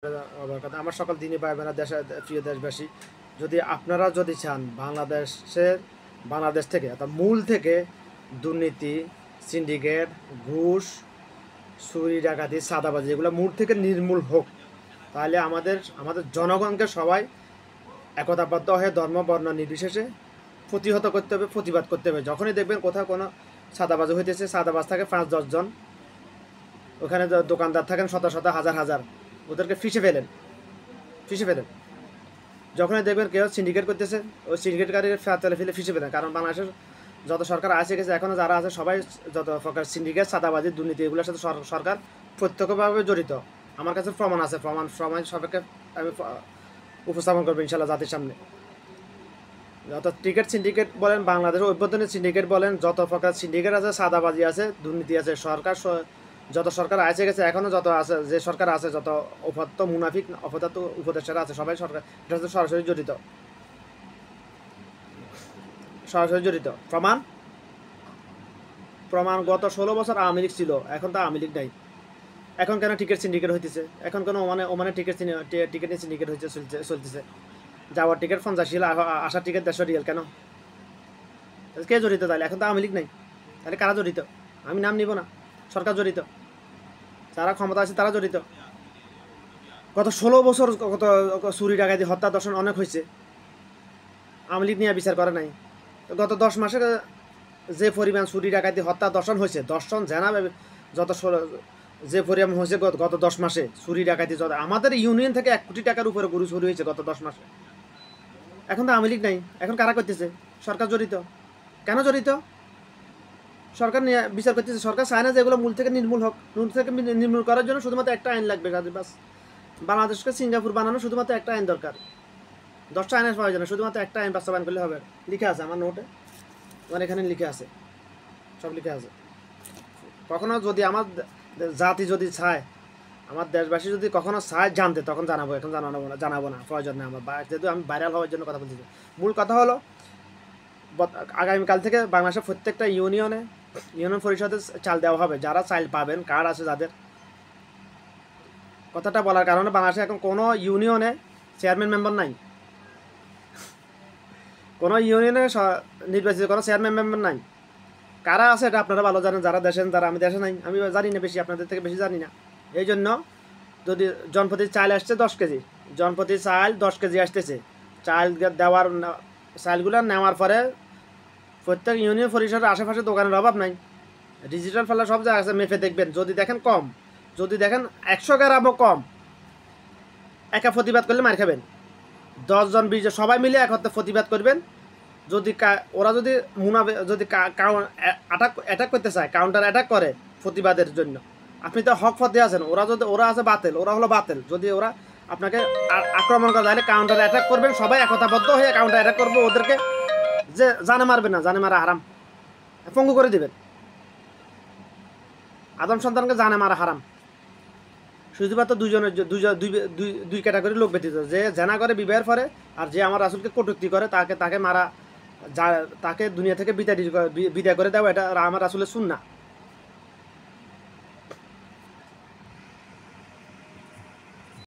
আমার সকল দিনই ভাই বোনেরা প্রিয় দেশবাসী, যদি আপনারা যদি চান বাংলাদেশ থেকে অর্থাৎ মূল থেকে দুর্নীতি, সিন্ডিকেট, ঘুষ, চুরি, ডাকাতি, চাঁদাবাজি এগুলো মূল থেকে নির্মূল হোক, তাহলে আমাদের জনগণকে সবাই একতাবদ্ধ হয়ে ধর্ম বর্ণ নির্বিশেষে প্রতিহত করতে হবে, প্রতিবাদ করতে হবে। যখনই দেখবেন কোথাও কোনো চাঁদাবাজি হইতেছে, চাঁদাবাজ থাকে 5-10 জন, ওখানে দোকানদার থাকেন শত শত হাজার হাজার, ওদেরকে ফিসে ফেলেন। যখনই দেখবেন কেউ সিন্ডিকেট করতেছে, ওই সিন্ডিকেটকারীর ফেলে ফিসে ফেলেন। কারণ বাংলাদেশের যত সরকার আসে গেছে, এখনও যারা আছে সবাই যত প্রকার সিন্ডিকেট, চাঁদাবাজি, দুর্নীতি এগুলোর সাথে সরকার প্রত্যক্ষভাবে জড়িত। আমার কাছে প্রমাণ আছে, প্রমাণ সবাইকে আমি উপস্থাপন করবো ইনশাল্লাহ জাতির সামনে। যত টিকেট সিন্ডিকেট বলেন, বাংলাদেশের অভ্যন্তরীণ সিন্ডিকেট বলেন, যত প্রকার সিন্ডিকেট আছে, চাঁদাবাজি আছে, দুর্নীতি আছে, যত সরকার আসে গেছে, এখনও যত আছে, যে সরকার আছে, যত অপদার্থ মুনাফিক অপদার্থ উপদেষ্টারা আছে, সবাই এটা হচ্ছে সরাসরি জড়িত। প্রমাণ গত 16 বছর আওয়ামী লীগ ছিল, এখন তো আওয়ামী লীগ নাই। এখন কেন টিকিট সিন্ডিকেট হইতেছে? এখন কেন ওমানে টিকিট সিন্ডিকেট হয়েছে, চলতেছে। যাওয়ার টিকিট 50 রিয়াল, আসার টিকিট 150 রিয়াল। কেন? কে জড়িত তাহলে? এখন তো আওয়ামী লীগ নাই, তাহলে কারা জড়িত? আমি নাম নিব না, সরকার জড়িত, যারা ক্ষমতা আছে তারা জড়িত। গত 16 বছর কত চুরি, ডাকাতি, হত্যা, দর্শন অনেক হয়েছে, আওয়ামী লীগ নিয়ে বিচার করে নাই। গত 10 মাসে যে পরিমাণ চুরি, ডাকাতি, হত্যা, দর্শন হয়েছে, দর্শন জেনা যে পরিমাণ হয়েছে গত 10 মাসে চুরি, ডাকাতি, আমাদের ইউনিয়ন থেকে 1 কোটি টাকার উপরে গরু চুরি হয়েছে গত 10 মাসে। এখন তো আওয়ামী লীগ নাই, এখন কারা করতেছে? সরকার জড়িত। কেন জড়িত? সরকার নিয়ে বিচার করতেছে। সরকার চায় না যে এগুলো মূল থেকে নির্মূল হোক। মূল থেকে নির্মূল করার জন্য শুধুমাত্র একটা আইন লাগবে, বাস। বাংলাদেশকে সিঙ্গাপুর বানানো শুধুমাত্র একটা আইন দরকার, 10টা আইনের প্রয়োজন, শুধুমাত্র একটা আইন বাস্তবায়ন করলে হবে। লিখে আছে আমার নোটে, আমার এখানে লিখে আছে, সব লিখে আছে। কখনো যদি আমার জাতি যদি চায়, আমার দেশবাসী যদি কখনো চায় জানতে, তখন জানাবো। এখন জানাবো না, প্রয়োজন নেই আমার। যেহেতু আমি ভাইরাল হওয়ার জন্য কথা বলছি। মূল কথা হলো, আগামীকাল থেকে বাংলাদেশের প্রত্যেকটা ইউনিয়ন পরিষদে চাল দেওয়া হবে। যারা চাল পাবেন, কার্ড আছে যাদের। কথাটা বলার কারণে, বাংলাদেশে এখন কোনো ইউনিয়নে চেয়ারম্যান মেম্বার নাই, কোনো ইউনিয়নে নির্বাচিত কোনো চেয়ারম্যান মেম্বার নাই। কারা আছে এটা আপনারা ভালো জানেন, যারা আমি দেশে নাই। আমি জানি না বেশি, আপনাদের থেকে বেশি জানি না। এই জন্য যদি জনপ্রতি চাল আসছে 10 কেজি, জনপ্রতি চাল 10 কেজি আসতেছে, চাল দেওয়ার, চালগুলো নেওয়ার পরে প্রত্যেক ইউনিয়ন পরিষদের আশেপাশে দোকানের অভাব নাই। ডিজিটাল ফেলা সব জায়গায় আছে, মেপে দেখবেন। যদি দেখেন কম, যদি দেখেন 100 গ্রামও কম, একা প্রতিবাদ করলে মার খাবেন। 10 জন 20 জন সবাই মিলে এক হতে প্রতিবাদ করবেন। যদি ওরা যদি অ্যাটাক করতে চায়, কাউন্টার অ্যাটাক করে প্রতিবাদের জন্য, আপনি তো হক পথে আছেন। ওরা আছে বাতিল, ওরা হলো বাতিল। যদি ওরা আপনাকে আক্রমণ করে, তাহলে কাউন্টার অ্যাটাক করবেন, সবাই একতাবদ্ধ হয়ে কাউন্টার অ্যাটাক করবে ওদেরকে। যে জানে মারবে না, জানে মারা হারাম, পঙ্গু করে দিবেন। আদম সন্তানকে জানে মারা হারাম। শুধুমাত্র দুই ক্যাটাগরি লোক ব্যতীত, যে জেনা করে বিবাহের পরে, আর যে আমার রাসূলকে কটূক্তি করে, তাকে মারা, তাকে দুনিয়া থেকে বিদায় করে দেওয়া, এটা আমার রাসূলের সুন্নাহ।